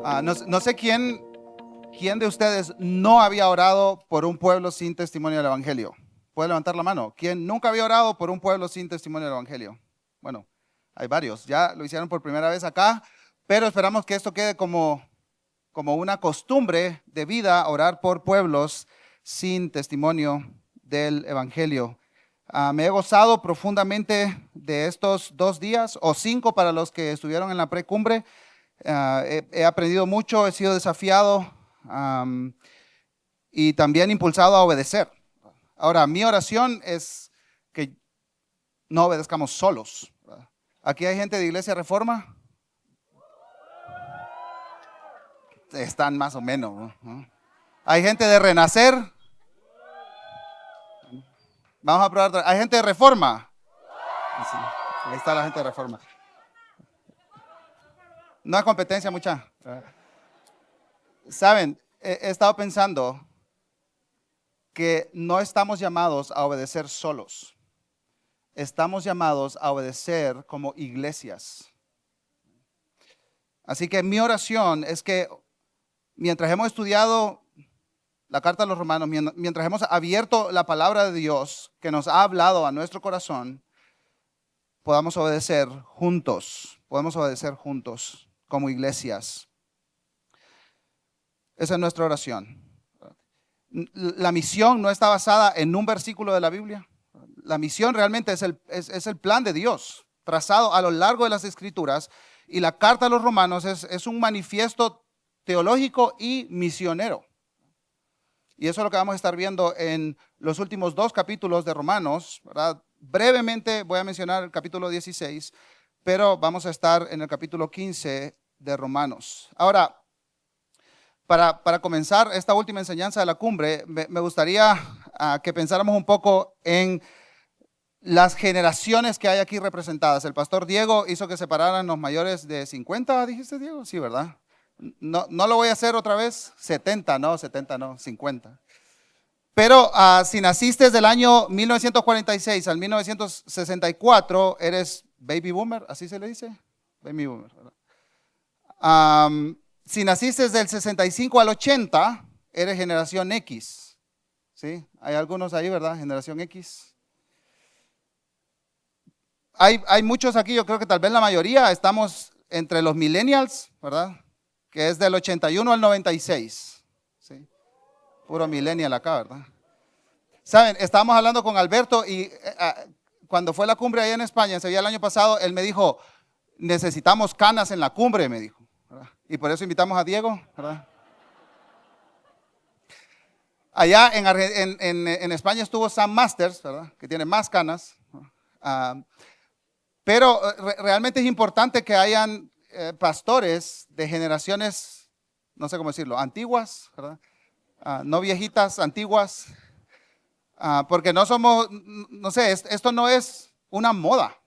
No sé quién de ustedes no había orado por un pueblo sin testimonio del Evangelio. ¿Puede levantar la mano? ¿Quién nunca había orado por un pueblo sin testimonio del Evangelio? Bueno, hay varios. Ya lo hicieron por primera vez acá, pero esperamos que esto quede como una costumbre de vida, orar por pueblos sin testimonio del Evangelio. Me he gozado profundamente de estos 2 días, o 5 para los que estuvieron en la precumbre. He aprendido mucho, he sido desafiado y también impulsado a obedecer. Ahora, mi oración es que no obedezcamos solos. Aquí hay gente de Iglesia Reforma. Están más o menos, ¿no? Hay gente de Renacer. Vamos a probar. Hay gente de Reforma. Sí, ahí está la gente de Reforma. No hay competencia mucha. Saben, he estado pensando que no estamos llamados a obedecer solos. Estamos llamados a obedecer como iglesias. Así que mi oración es que mientras hemos estudiado la carta a los romanos, mientras hemos abierto la palabra de Dios que nos ha hablado a nuestro corazón, podamos obedecer juntos como iglesias. Esa es nuestra oración. La misión no está basada en un versículo de la Biblia. La misión realmente es el plan de Dios, trazado a lo largo de las Escrituras. Y la carta a los romanos es un manifiesto teológico y misionero. Y eso es lo que vamos a estar viendo en los últimos 2 capítulos de Romanos, ¿verdad? Brevemente voy a mencionar el capítulo 16, pero vamos a estar en el capítulo 15 de Romanos. Ahora, para comenzar esta última enseñanza de la cumbre, me gustaría que pensáramos un poco en las generaciones que hay aquí representadas. El pastor Diego hizo que separaran los mayores de 50, dijiste, Diego, sí, ¿verdad? No lo voy a hacer otra vez, 70 no, 50. Pero si naciste del año 1946 al 1964, eres baby boomer, ¿así se le dice? Baby boomer, ¿verdad? Si naciste del 65 al 80, eres generación X. ¿Sí? Hay algunos ahí, ¿verdad? Generación X. Hay muchos aquí, yo creo que tal vez la mayoría estamos entre los millennials, ¿verdad? Que es del 81 al 96. ¿Sí? Puro millennial acá, ¿verdad? Saben, estábamos hablando con Alberto y cuando fue la cumbre allá en España, en Sevilla el año pasado, él me dijo, necesitamos canas en la cumbre, me dijo, ¿verdad? Y por eso invitamos a Diego, ¿verdad? Allá en España estuvo Sam Masters, ¿verdad? Que tiene más canas. Pero realmente es importante que hayan pastores de generaciones, no sé cómo decirlo, antiguas, ¿verdad? No viejitas, antiguas. Porque no somos, no sé, esto no es una moda.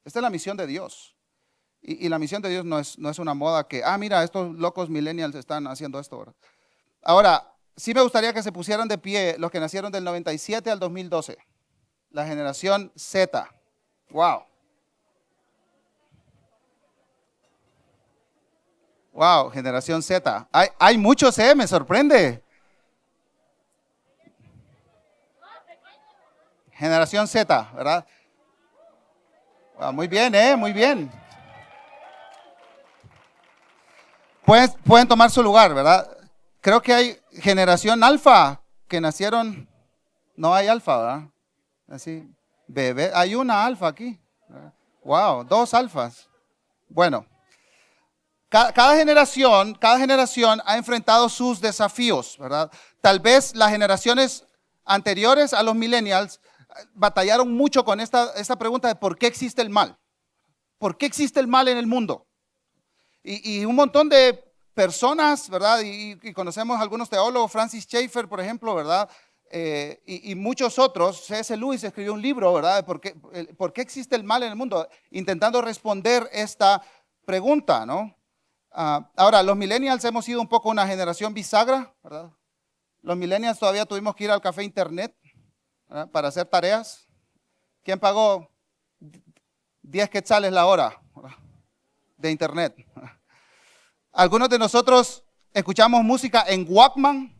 Esta es la misión de Dios. Y la misión de Dios no es una moda que, mira, estos locos millennials están haciendo esto, ¿verdad? Ahora, sí me gustaría que se pusieran de pie los que nacieron del 97 al 2012. La generación Z. Wow. Wow, generación Z. Hay muchos, me sorprende. Generación Z, ¿verdad? Muy bien, muy bien. Pueden tomar su lugar, ¿verdad? Creo que hay generación alfa que nacieron, no hay alfa, ¿verdad? Así, bebé, hay una alfa aquí. ¿Verdad? Wow, 2 alfas. Bueno, cada generación ha enfrentado sus desafíos, ¿verdad? Tal vez las generaciones anteriores a los millennials batallaron mucho con esta pregunta de por qué existe el mal. ¿Por qué existe el mal en el mundo? Y un montón de personas, ¿verdad? Y conocemos algunos teólogos, Francis Schaeffer, por ejemplo, ¿verdad? Y muchos otros. C.S. Lewis escribió un libro, ¿verdad? De por qué existe el mal en el mundo, intentando responder esta pregunta, ¿no? Ahora, los millennials hemos sido un poco una generación bisagra, ¿verdad? Los millennials todavía tuvimos que ir al café internet, ¿verdad? Para hacer tareas. ¿Quién pagó 10 quetzales la hora, ¿verdad? De internet? Algunos de nosotros escuchamos música en Walkman,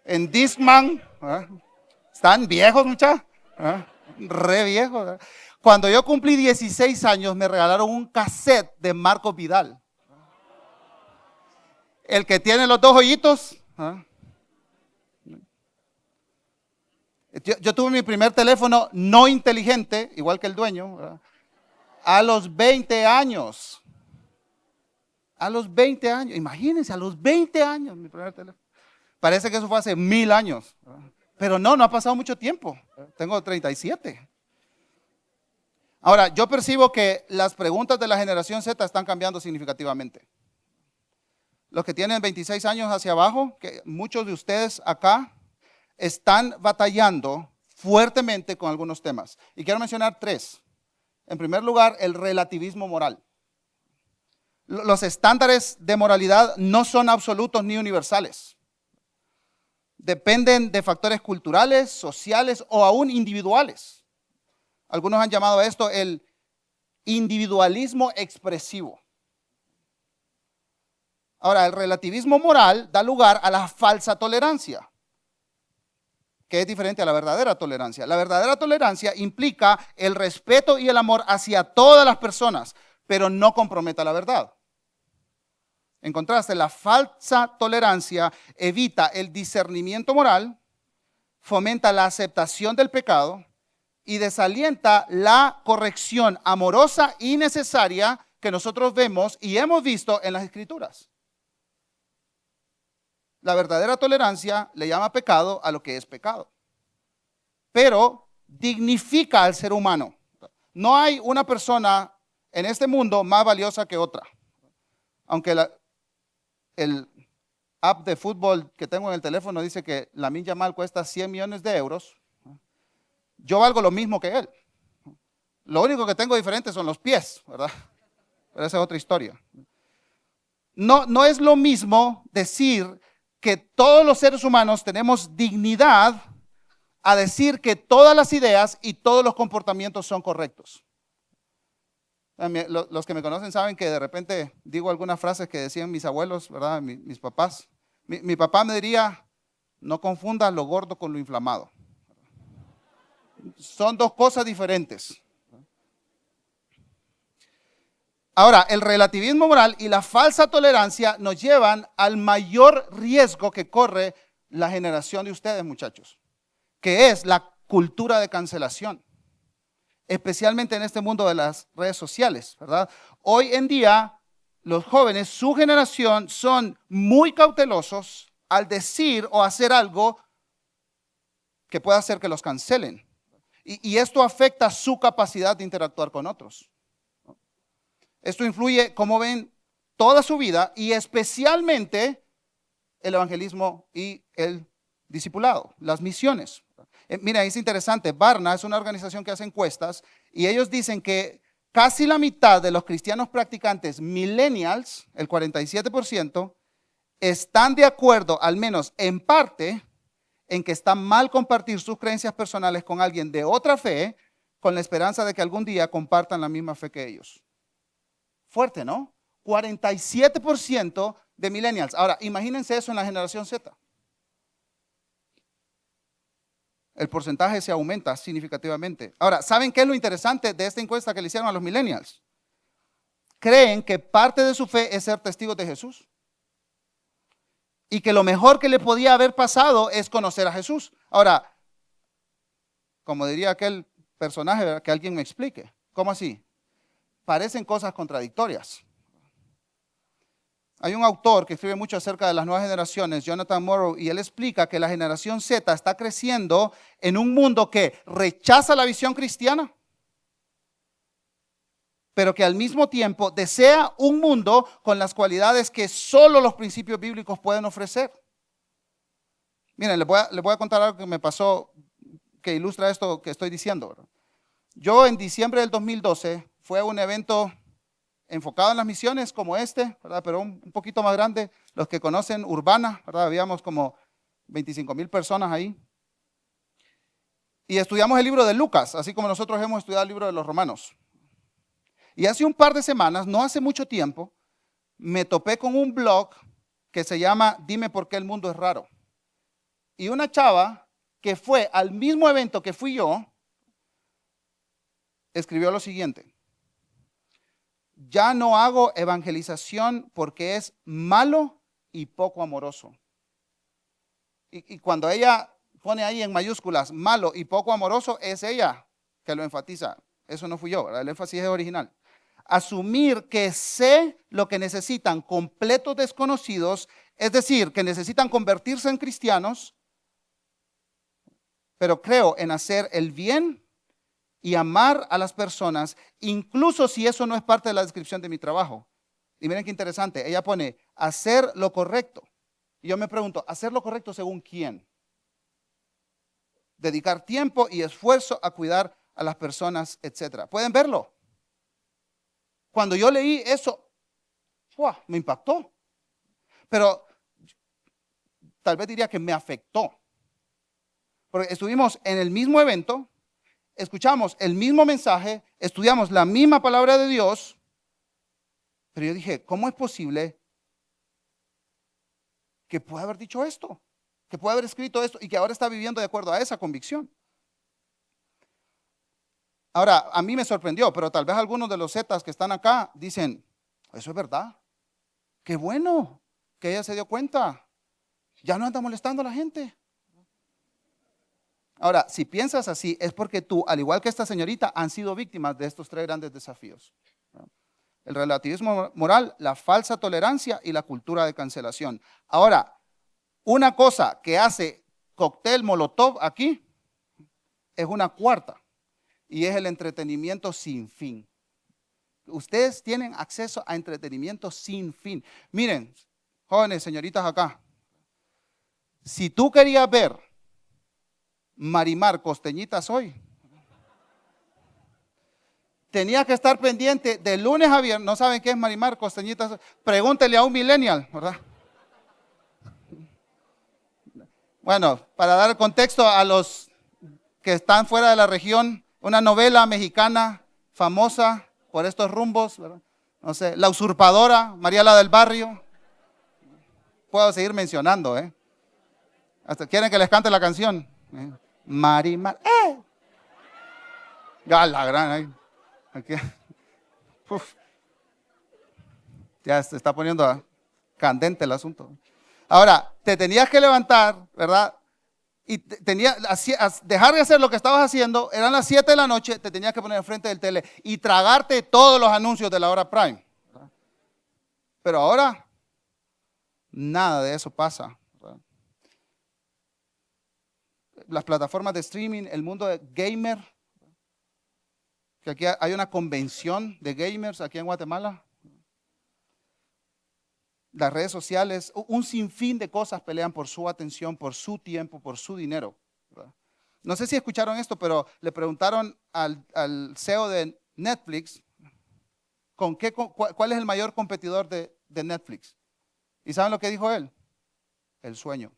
en Discman. ¿Verdad? Están viejos, muchachos. Re viejos. ¿Verdad? Cuando yo cumplí 16 años, me regalaron un cassette de Marcos Vidal. El que tiene los dos hoyitos. Yo tuve mi primer teléfono no inteligente, igual que el dueño, ¿verdad? A los 20 años. A los 20 años. Imagínense, a los 20 años mi primer teléfono. Parece que eso fue hace 1000 años. ¿Verdad? Pero no ha pasado mucho tiempo. Tengo 37. Ahora, yo percibo que las preguntas de la generación Z están cambiando significativamente. Los que tienen 26 años hacia abajo, que muchos de ustedes acá están batallando fuertemente con algunos temas. Y quiero mencionar 3. En primer lugar, el relativismo moral. Los estándares de moralidad no son absolutos ni universales. Dependen de factores culturales, sociales o aún individuales. Algunos han llamado a esto el individualismo expresivo. Ahora, el relativismo moral da lugar a la falsa tolerancia, que es diferente a la verdadera tolerancia. La verdadera tolerancia implica el respeto y el amor hacia todas las personas, pero no compromete la verdad. En contraste, la falsa tolerancia evita el discernimiento moral, fomenta la aceptación del pecado y desalienta la corrección amorosa y necesaria que nosotros vemos y hemos visto en las Escrituras. La verdadera tolerancia le llama pecado a lo que es pecado, pero dignifica al ser humano. No hay una persona en este mundo más valiosa que otra. Aunque el app de fútbol que tengo en el teléfono dice que Lamine Yamal cuesta 100 millones de euros, yo valgo lo mismo que él. Lo único que tengo diferente son los pies, ¿verdad? Pero esa es otra historia. No es lo mismo decir que todos los seres humanos tenemos dignidad a decir que todas las ideas y todos los comportamientos son correctos. Los que me conocen saben que de repente digo algunas frases que decían mis abuelos, ¿verdad? Mis papás. Mi papá me diría, no confundas lo gordo con lo inflamado. Son dos cosas diferentes. Ahora, el relativismo moral y la falsa tolerancia nos llevan al mayor riesgo que corre la generación de ustedes, muchachos, que es la cultura de cancelación, especialmente en este mundo de las redes sociales, ¿verdad? Hoy en día, los jóvenes, su generación, son muy cautelosos al decir o hacer algo que pueda hacer que los cancelen. Y esto afecta su capacidad de interactuar con otros. Esto influye cómo ven toda su vida y especialmente el evangelismo y el discipulado, las misiones. Mira, es interesante, Barna es una organización que hace encuestas y ellos dicen que casi la mitad de los cristianos practicantes millennials, el 47%, están de acuerdo, al menos en parte, en que está mal compartir sus creencias personales con alguien de otra fe, con la esperanza de que algún día compartan la misma fe que ellos. Fuerte, ¿no? 47% de millennials. Ahora, imagínense eso en la generación Z. El porcentaje se aumenta significativamente. Ahora, ¿saben qué es lo interesante de esta encuesta que le hicieron a los millennials? Creen que parte de su fe es ser testigos de Jesús. Y que lo mejor que le podía haber pasado es conocer a Jesús. Ahora, como diría aquel personaje, ¿verdad? Que alguien me explique. ¿Cómo así? Parecen cosas contradictorias. Hay un autor que escribe mucho acerca de las nuevas generaciones, Jonathan Morrow, y él explica que la generación Z está creciendo en un mundo que rechaza la visión cristiana, pero que al mismo tiempo desea un mundo con las cualidades que solo los principios bíblicos pueden ofrecer. Miren, les voy a contar algo que me pasó que ilustra esto que estoy diciendo, ¿verdad? Yo en diciembre del 2012 fue a un evento enfocado en las misiones como este, ¿verdad? Pero un poquito más grande. Los que conocen Urbana, ¿verdad? Habíamos como 25,000 personas ahí. Y estudiamos el libro de Lucas, así como nosotros hemos estudiado el libro de los Romanos. Y hace un par de semanas, no hace mucho tiempo, me topé con un blog que se llama Dime por qué el mundo es raro. Y una chava que fue al mismo evento que fui yo, escribió lo siguiente: ya no hago evangelización porque es malo y poco amoroso. Y cuando ella pone ahí en mayúsculas malo y poco amoroso, es ella que lo enfatiza. Eso no fui yo, ¿verdad? El énfasis es original. Asumir que sé lo que necesitan completos desconocidos, es decir, que necesitan convertirse en cristianos, pero creo en hacer el bien y amar a las personas, incluso si eso no es parte de la descripción de mi trabajo. Y miren qué interesante, ella pone hacer lo correcto. Y yo me pregunto, ¿hacer lo correcto según quién? Dedicar tiempo y esfuerzo a cuidar a las personas, etc. ¿Pueden verlo? Cuando yo leí eso, ¡fua!, me impactó. Pero tal vez diría que me afectó. Porque estuvimos en el mismo evento, escuchamos el mismo mensaje, estudiamos la misma palabra de Dios, pero yo dije, ¿cómo es posible que pueda haber dicho esto? Que pueda haber escrito esto y que ahora está viviendo de acuerdo a esa convicción. Ahora, a mí me sorprendió, pero tal vez algunos de los zetas que están acá dicen, eso es verdad. Qué bueno que ella se dio cuenta. Ya no anda molestando a la gente. Ahora, si piensas así, es porque tú, al igual que esta señorita, han sido víctimas de estos 3 grandes desafíos: el relativismo moral, la falsa tolerancia y la cultura de cancelación. Ahora, una cosa que hace cóctel molotov aquí es una cuarta, y es el entretenimiento sin fin. Ustedes tienen acceso a entretenimiento sin fin. Miren, jóvenes, señoritas acá, si tú querías ver Marimar Costeñitas hoy, tenía que estar pendiente de lunes a viernes. ¿No saben qué es Marimar Costeñitas? Pregúntele a un millennial, ¿verdad? Bueno, para dar contexto a los que están fuera de la región, una novela mexicana famosa por estos rumbos, ¿verdad? No sé, La Usurpadora, María la del Barrio. Puedo seguir mencionando, ¿eh? Hasta quieren que les cante la canción. Marimar, ya la gran, aquí. Uf. Ya se está poniendo candente el asunto. Ahora, te tenías que levantar, ¿verdad? Y dejar de hacer lo que estabas haciendo. Eran las 7 de la noche, te tenías que poner enfrente del tele y tragarte todos los anuncios de la hora prime, ¿verdad? Pero ahora, nada de eso pasa, ¿verdad? Las plataformas de streaming, el mundo de gamer, que aquí hay una convención de gamers aquí en Guatemala. Las redes sociales, un sinfín de cosas pelean por su atención, por su tiempo, por su dinero, ¿verdad? No sé si escucharon esto, pero le preguntaron al CEO de Netflix cuál es el mayor competidor de Netflix. ¿Y saben lo que dijo él? El sueño.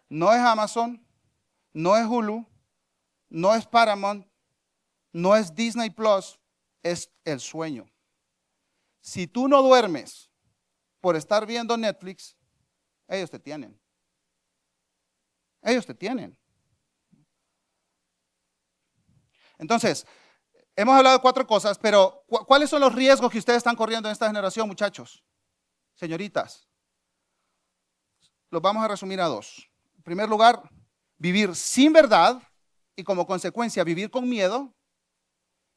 No es Amazon, no es Hulu, no es Paramount, no es Disney Plus, es el sueño. Si tú no duermes por estar viendo Netflix, ellos te tienen. Ellos te tienen. Entonces, hemos hablado de 4 cosas, pero ¿cuáles son los riesgos que ustedes están corriendo en esta generación, muchachos? Señoritas, los vamos a resumir a 2. En primer lugar, vivir sin verdad y como consecuencia vivir con miedo.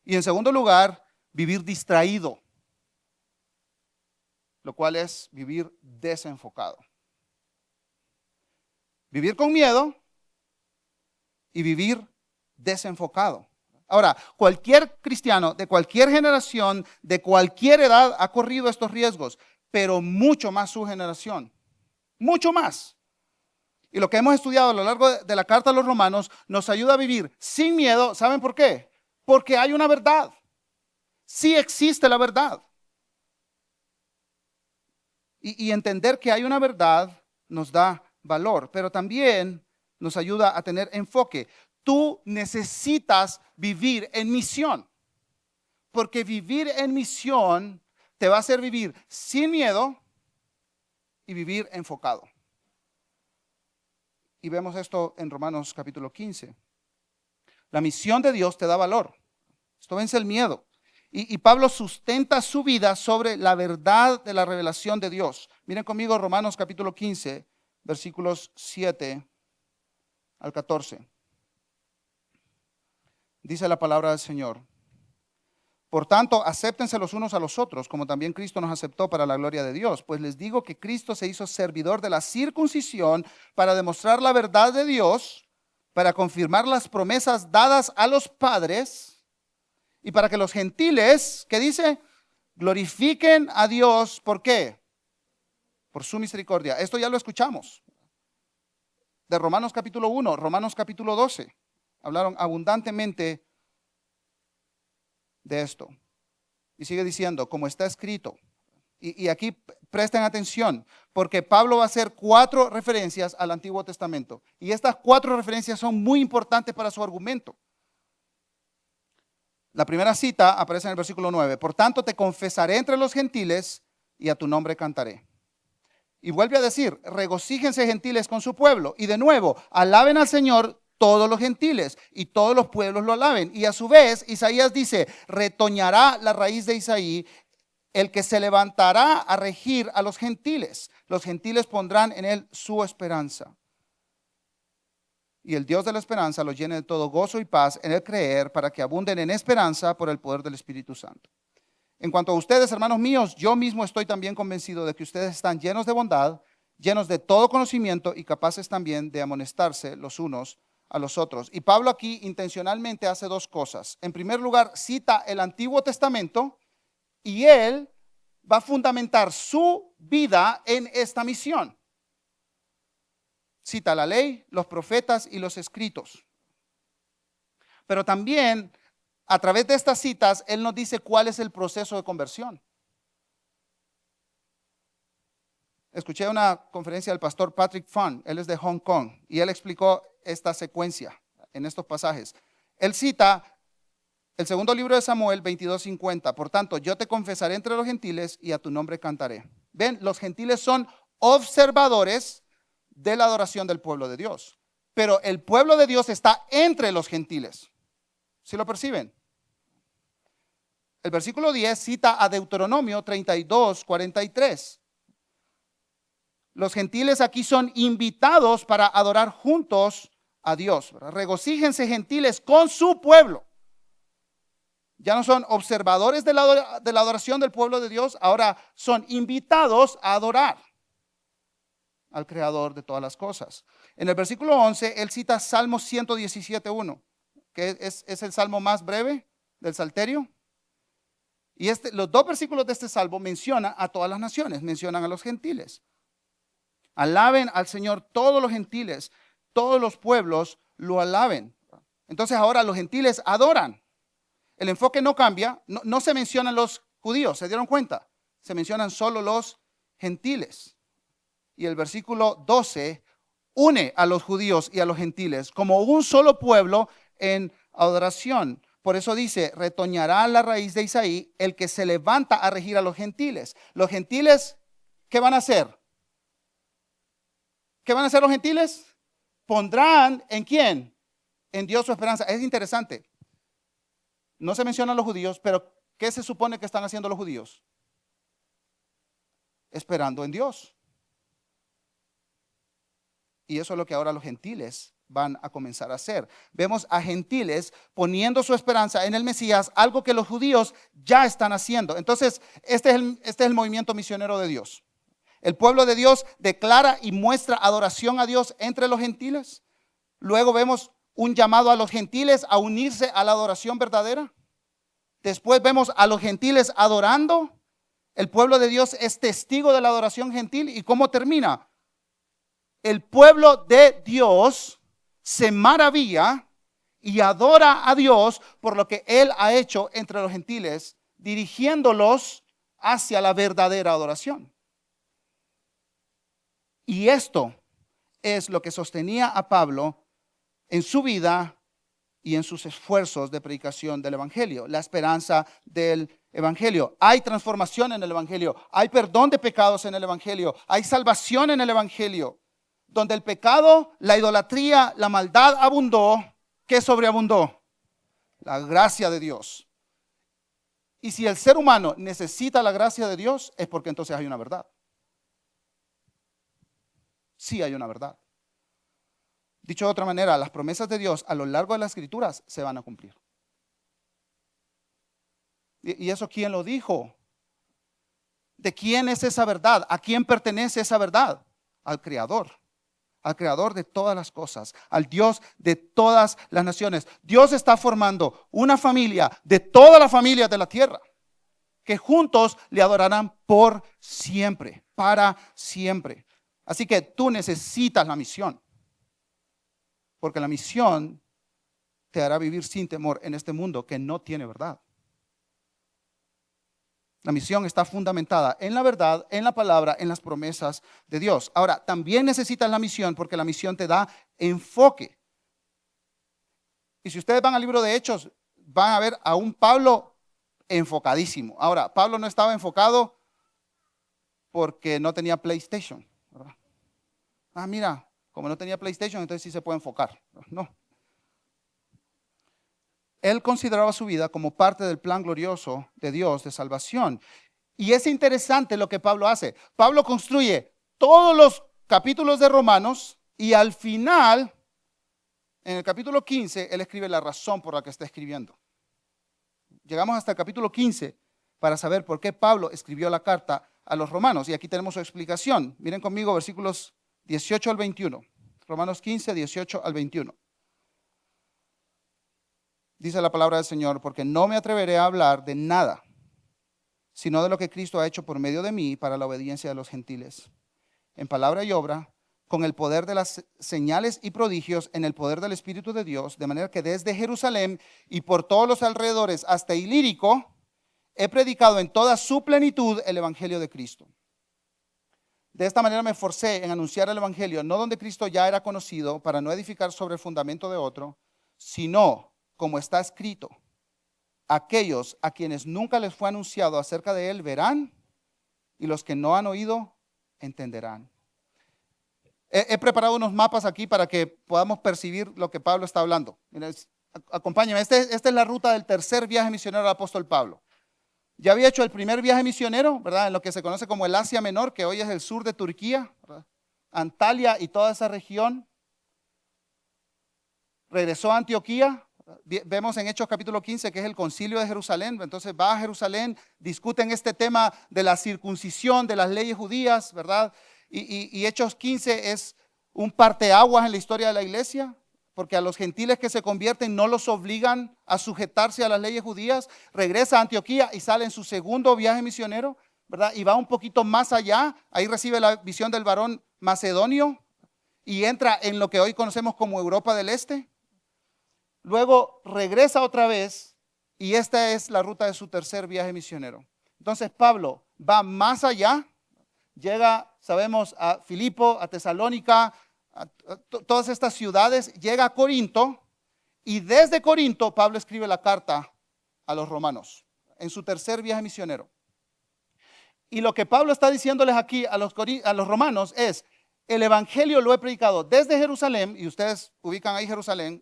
Y en segundo lugar, vivir distraído, lo cual es vivir desenfocado. Vivir con miedo y vivir desenfocado. Ahora, cualquier cristiano de cualquier generación, de cualquier edad, ha corrido estos riesgos, pero mucho más su generación. Mucho más. Y lo que hemos estudiado a lo largo de la carta a los romanos nos ayuda a vivir sin miedo. ¿Saben por qué? Porque hay una verdad. Sí existe la verdad. Y entender que hay una verdad nos da valor, pero también nos ayuda a tener enfoque. Tú necesitas vivir en misión, porque vivir en misión te va a hacer vivir sin miedo y vivir enfocado. Y vemos esto en Romanos capítulo 15. La misión de Dios te da valor. Esto vence el miedo. Y Pablo sustenta su vida sobre la verdad de la revelación de Dios. Miren conmigo Romanos capítulo 15, versículos 7 al 14. Dice la palabra del Señor. Por tanto, acéptense los unos a los otros, como también Cristo nos aceptó para la gloria de Dios. Pues les digo que Cristo se hizo servidor de la circuncisión para demostrar la verdad de Dios, para confirmar las promesas dadas a los padres y para que los gentiles, ¿qué dice? Glorifiquen a Dios. ¿Por qué? Por su misericordia. Esto ya lo escuchamos. De Romanos capítulo 1, Romanos capítulo 12. Hablaron abundantemente de esto. Y sigue diciendo, como está escrito. Y aquí presten atención, porque Pablo va a hacer 4 referencias al Antiguo Testamento. Y estas 4 referencias son muy importantes para su argumento. La primera cita aparece en el versículo 9. Por tanto, te confesaré entre los gentiles y a tu nombre cantaré. Y vuelve a decir, regocíjense gentiles con su pueblo. Y de nuevo, alaben al Señor todos los gentiles y todos los pueblos lo alaben. Y a su vez, Isaías dice, retoñará la raíz de Isaí, el que se levantará a regir a los gentiles. Los gentiles pondrán en él su esperanza. Y el Dios de la esperanza los llene de todo gozo y paz en el creer, para que abunden en esperanza por el poder del Espíritu Santo. En cuanto a ustedes, hermanos míos, yo mismo estoy también convencido de que ustedes están llenos de bondad, llenos de todo conocimiento y capaces también de amonestarse los unos a los otros. Y Pablo aquí intencionalmente hace 2 cosas. En primer lugar, cita el Antiguo Testamento y él va a fundamentar su vida en esta misión. Cita la ley, los profetas y los escritos. Pero también, a través de estas citas, él nos dice cuál es el proceso de conversión. Escuché una conferencia del pastor Patrick Fung, él es de Hong Kong, y él explicó esta secuencia en estos pasajes. Él cita el segundo libro de Samuel 22:50. Por tanto, yo te confesaré entre los gentiles y a tu nombre cantaré. Ven, los gentiles son observadores de la adoración del pueblo de Dios. Pero el pueblo de Dios está entre los gentiles. ¿Sí lo perciben? El versículo 10 cita a Deuteronomio 32:43. Los gentiles aquí son invitados para adorar juntos a Dios. Regocíjense gentiles con su pueblo. Ya no son observadores de la adoración del pueblo de Dios, ahora son invitados a adorar al Creador de todas las cosas. En el versículo 11, él cita Salmo 117:1, que es el salmo más breve del Salterio. Y los 2 versículos de este salmo mencionan a todas las naciones, mencionan a los gentiles. Alaben al Señor todos los gentiles, todos los pueblos lo alaben. Entonces ahora los gentiles adoran. El enfoque no cambia, no se mencionan los judíos, ¿se dieron cuenta? Se mencionan solo los gentiles. Y el versículo 12 une a los judíos y a los gentiles como un solo pueblo en adoración. Por eso dice, retoñará la raíz de Isaí, el que se levanta a regir a los gentiles. Los gentiles, ¿qué van a hacer? ¿Qué van a hacer los gentiles? Pondrán ¿en quién? En Dios su esperanza. Es interesante. No se mencionan los judíos, pero ¿qué se supone que están haciendo los judíos? Esperando en Dios. Y eso es lo que ahora los gentiles van a comenzar a hacer. Vemos a gentiles poniendo su esperanza en el Mesías, algo que los judíos ya están haciendo. Entonces, este es el movimiento misionero de Dios. El pueblo de Dios declara y muestra adoración a Dios entre los gentiles. Luego vemos un llamado a los gentiles a unirse a la adoración verdadera. Después vemos a los gentiles adorando. El pueblo de Dios es testigo de la adoración gentil. ¿Y cómo termina? El pueblo de Dios se maravilla y adora a Dios por lo que Él ha hecho entre los gentiles, dirigiéndolos hacia la verdadera adoración. Y esto es lo que sostenía a Pablo en su vida y en sus esfuerzos de predicación del Evangelio, la esperanza del evangelio. Hay transformación en el evangelio. Hay perdón de pecados en el evangelio. Hay salvación en el evangelio. Donde el pecado, la idolatría, la maldad abundó, ¿qué sobreabundó? La gracia de Dios. Y si el ser humano necesita la gracia de Dios, es porque entonces hay una verdad. Sí hay una verdad. Dicho de otra manera, las promesas de Dios a lo largo de las Escrituras se van a cumplir. ¿Y eso quién lo dijo? ¿De quién es esa verdad? ¿A quién pertenece esa verdad? Al Creador. Al Creador de todas las cosas, al Dios de todas las naciones. Dios está formando una familia de todas las familias de la tierra, que juntos le adorarán por siempre, para siempre. Así que tú necesitas la misión, porque la misión te hará vivir sin temor en este mundo que no tiene verdad. La misión está fundamentada en la verdad, en la palabra, en las promesas de Dios. Ahora, también necesitas la misión porque la misión te da enfoque. Y si ustedes van al libro de Hechos, van a ver a un Pablo enfocadísimo. Ahora, Pablo no estaba enfocado porque no tenía PlayStation, ¿verdad? Mira, como no tenía PlayStation, entonces sí se puede enfocar. No. Él consideraba su vida como parte del plan glorioso de Dios de salvación. Y es interesante lo que Pablo hace. Pablo construye todos los capítulos de Romanos y al final, en el capítulo 15, él escribe la razón por la que está escribiendo. Llegamos hasta el capítulo 15 para saber por qué Pablo escribió la carta a los romanos. Y aquí tenemos su explicación. Miren conmigo versículos 18 al 21. Romanos 15, 18 al 21. Dice la palabra del Señor, porque no me atreveré a hablar de nada, sino de lo que Cristo ha hecho por medio de mí para la obediencia de los gentiles, en palabra y obra, con el poder de las señales y prodigios, en el poder del Espíritu de Dios, de manera que desde Jerusalén y por todos los alrededores hasta Ilírico, he predicado en toda su plenitud el Evangelio de Cristo. De esta manera me esforcé en anunciar el Evangelio, no donde Cristo ya era conocido, para no edificar sobre el fundamento de otro, sino como está escrito, aquellos a quienes nunca les fue anunciado acerca de él verán, y los que no han oído entenderán. He preparado unos mapas aquí para que podamos percibir lo que Pablo está hablando. Miren, acompáñenme, esta es la ruta del tercer viaje misionero del apóstol Pablo. Ya había hecho el primer viaje misionero, ¿verdad? En lo que se conoce como el Asia Menor, que hoy es el sur de Turquía, ¿verdad? Antalya y toda esa región. Regresó a Antioquía. Vemos en Hechos capítulo 15 que es el concilio de Jerusalén. Entonces va a Jerusalén, discuten este tema de la circuncisión, de las leyes judías, ¿verdad? Y Hechos 15 es un parteaguas en la historia de la iglesia, porque a los gentiles que se convierten no los obligan a sujetarse a las leyes judías. Regresa a Antioquía y sale en su segundo viaje misionero, ¿verdad? Y va un poquito más allá. Ahí recibe la visión del varón macedonio y entra en lo que hoy conocemos como Europa del Este. Luego regresa otra vez y esta es la ruta de su tercer viaje misionero. Entonces Pablo va más allá, llega, sabemos, a Filipo, a Tesalónica, a todas estas ciudades, llega a Corinto y desde Corinto Pablo escribe la carta a los romanos en su tercer viaje misionero. Y lo que Pablo está diciéndoles aquí a los romanos es, el evangelio lo he predicado desde Jerusalén, y ustedes ubican ahí Jerusalén,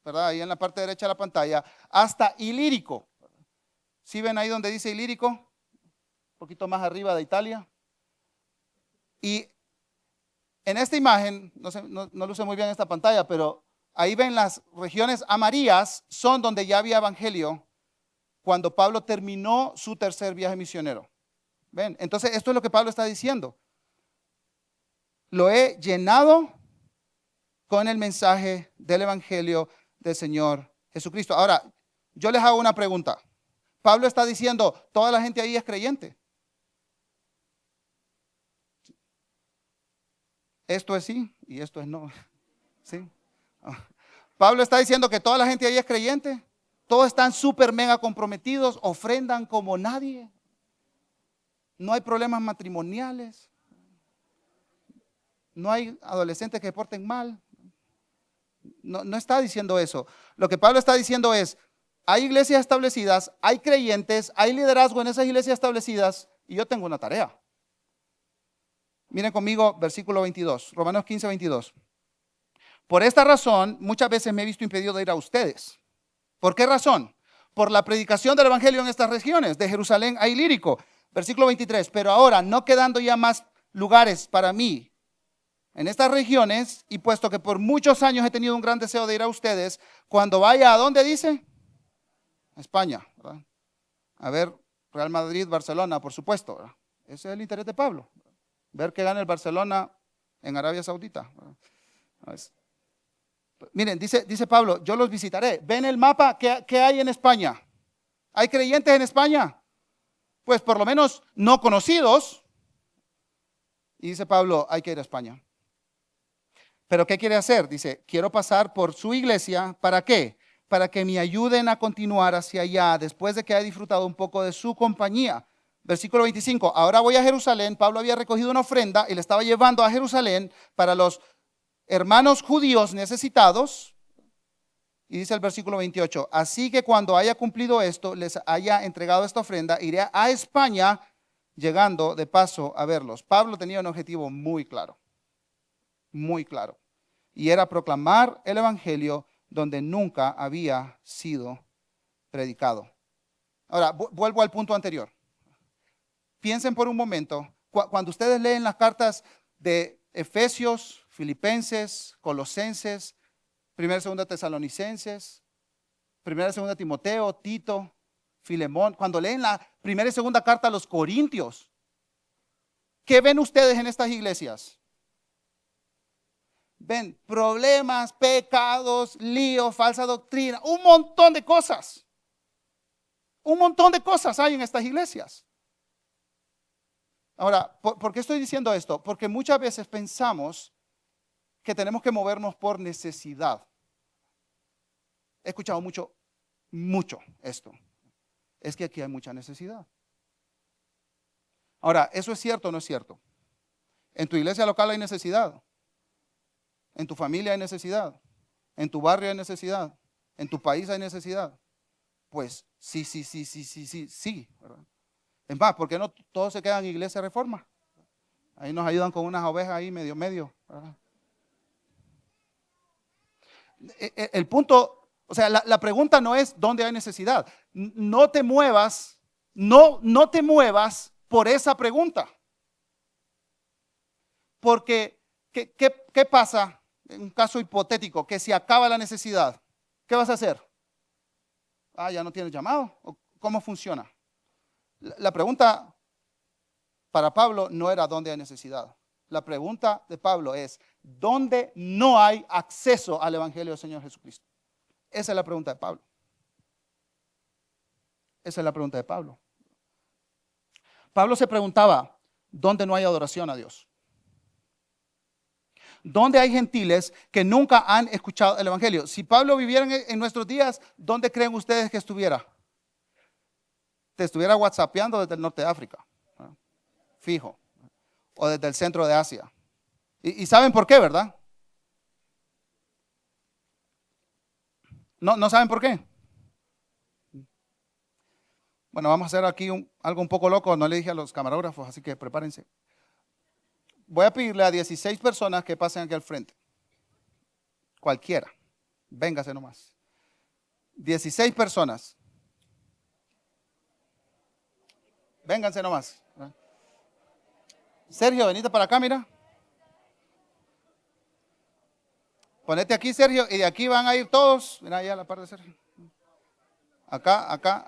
¿verdad? Ahí en la parte derecha de la pantalla, hasta Ilírico. ¿Sí ven ahí donde dice Ilírico? Un poquito más arriba de Italia. Y en esta imagen, no luce muy bien esta pantalla, pero ahí ven las regiones amarillas, son donde ya había evangelio cuando Pablo terminó su tercer viaje misionero. ¿Ven? Entonces esto es lo que Pablo está diciendo. Lo he llenado con el mensaje del evangelio del Señor Jesucristo. Ahora, yo les hago una pregunta. Pablo está diciendo, ¿toda la gente ahí es creyente? Esto es sí y esto es no. ¿Sí? Pablo está diciendo que toda la gente ahí es creyente. Todos están súper mega comprometidos, ofrendan como nadie. No hay problemas matrimoniales. No hay adolescentes que se porten mal. No está diciendo eso. Lo que Pablo está diciendo es, hay iglesias establecidas, hay creyentes, hay liderazgo en esas iglesias establecidas y yo tengo una tarea. Miren conmigo versículo 22, Romanos 15, 22. Por esta razón, muchas veces me he visto impedido de ir a ustedes. ¿Por qué razón? Por la predicación del evangelio en estas regiones, de Jerusalén a Ilírico. Versículo 23, pero ahora, no quedando ya más lugares para mí en estas regiones, y puesto que por muchos años he tenido un gran deseo de ir a ustedes, cuando vaya, ¿a dónde dice? A España, ¿verdad? A ver, Real Madrid, Barcelona, por supuesto, ¿verdad? Ese es el interés de Pablo, ver que gana el Barcelona en Arabia Saudita. Miren, dice Pablo, yo los visitaré. ¿Ven el mapa? ¿Qué hay en España? ¿Hay creyentes en España? Pues por lo menos no conocidos. Y dice Pablo, hay que ir a España. ¿Pero qué quiere hacer? Dice, quiero pasar por su iglesia. ¿Para qué? Para que me ayuden a continuar hacia allá después de que haya disfrutado un poco de su compañía. Versículo 25, ahora voy a Jerusalén. Pablo había recogido una ofrenda y le estaba llevando a Jerusalén para los hermanos judíos necesitados. Y dice el versículo 28, así que cuando haya cumplido esto, les haya entregado esta ofrenda, iré a España, llegando de paso a verlos. Pablo tenía un objetivo muy claro, y era proclamar el evangelio donde nunca había sido predicado. Ahora, vuelvo al punto anterior. Piensen por un momento, cuando ustedes leen las cartas de Efesios, Filipenses, Colosenses, Primera y Segunda Tesalonicenses, Primera y Segunda Timoteo, Tito, Filemón, cuando leen la Primera y Segunda carta a los Corintios, ¿qué ven ustedes en estas iglesias? Ven problemas, pecados, líos, falsa doctrina, un montón de cosas. Un montón de cosas hay en estas iglesias. Ahora, ¿por qué estoy diciendo esto? Porque muchas veces pensamos que tenemos que movernos por necesidad. He escuchado mucho esto. Es que aquí hay mucha necesidad. Ahora, ¿eso es cierto o no es cierto? En tu iglesia local hay necesidad. En tu familia hay necesidad. En tu barrio hay necesidad. En tu país hay necesidad. Pues sí, ¿verdad? Es más, ¿por qué no todos se quedan en Iglesia Reforma? Ahí nos ayudan con unas ovejas ahí medio, ¿verdad? El punto, o sea, la pregunta no es dónde hay necesidad. No te muevas, no te muevas por esa pregunta. Porque, ¿qué pasa en un caso hipotético? Que si acaba la necesidad, ¿qué vas a hacer? Ya no tienes llamado. ¿Cómo funciona? La pregunta para Pablo no era dónde hay necesidad. La pregunta de Pablo es, ¿dónde no hay acceso al evangelio del Señor Jesucristo? Esa es la pregunta de Pablo. Esa es la pregunta de Pablo. Pablo se preguntaba, ¿dónde no hay adoración a Dios? ¿Dónde hay gentiles que nunca han escuchado el evangelio? Si Pablo viviera en nuestros días, ¿dónde creen ustedes que estuviera? Te estuviera whatsappeando desde el norte de África, ¿no? Fijo, o desde el centro de Asia. ¿Y saben por qué, verdad? ¿No saben por qué? Bueno, vamos a hacer aquí algo un poco loco, no le dije a los camarógrafos, así que prepárense. Voy a pedirle a 16 personas que pasen aquí al frente. Cualquiera, véngase nomás. 16 personas. Vénganse nomás. Sergio, venite para acá, mira. Ponete aquí, Sergio, y de aquí van a ir todos. Mira allá a la parte de Sergio. Acá.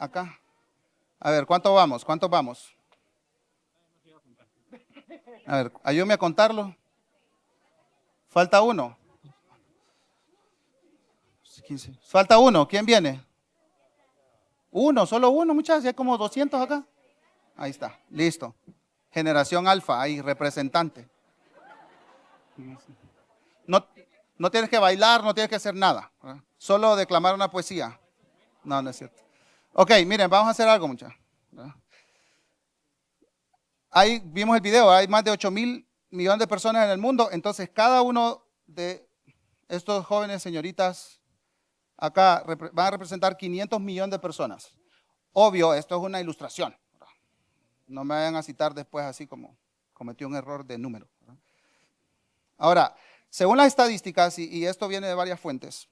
A ver, ¿cuántos vamos? A ver, ayúdame a contarlo. Falta uno. 15. Falta uno. ¿Quién viene? Solo uno, muchachos. Hay como 200 acá. Ahí está, listo. Generación Alfa, ahí, representante. No tienes que bailar, no tienes que hacer nada, ¿verdad? Solo declamar una poesía. No es cierto. Ok, miren, vamos a hacer algo, muchachos. Ahí vimos el video, hay más de 8.000.000.000 de personas en el mundo, entonces cada uno de estos jóvenes señoritas acá van a representar 500 millones de personas. Obvio, esto es una ilustración. No me vayan a citar después así como cometió un error de número. Ahora, según las estadísticas, y esto viene de varias fuentes,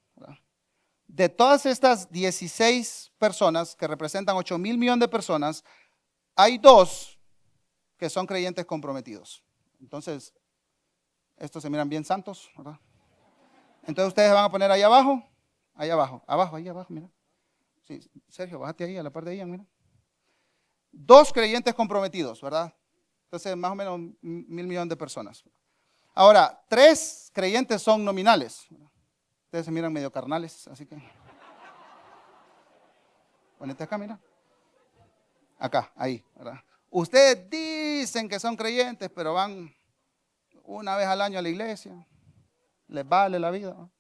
de todas estas 16 personas que representan 8,000 millones de personas, hay 2 que son creyentes comprometidos. Entonces, estos se miran bien santos, ¿verdad? Entonces ustedes van a poner ahí abajo, ahí abajo, mira. Sí, Sergio, bájate ahí a la par de ella, mira. 2 creyentes comprometidos, ¿verdad? Entonces, más o menos 1,000 millones de personas. Ahora, 3 creyentes son nominales. Ustedes se miran medio carnales, así que. Ponete acá, mira. Acá, ahí, ¿verdad? Ustedes dicen que son creyentes, pero van una vez al año a la iglesia. Les vale la vida, ¿no?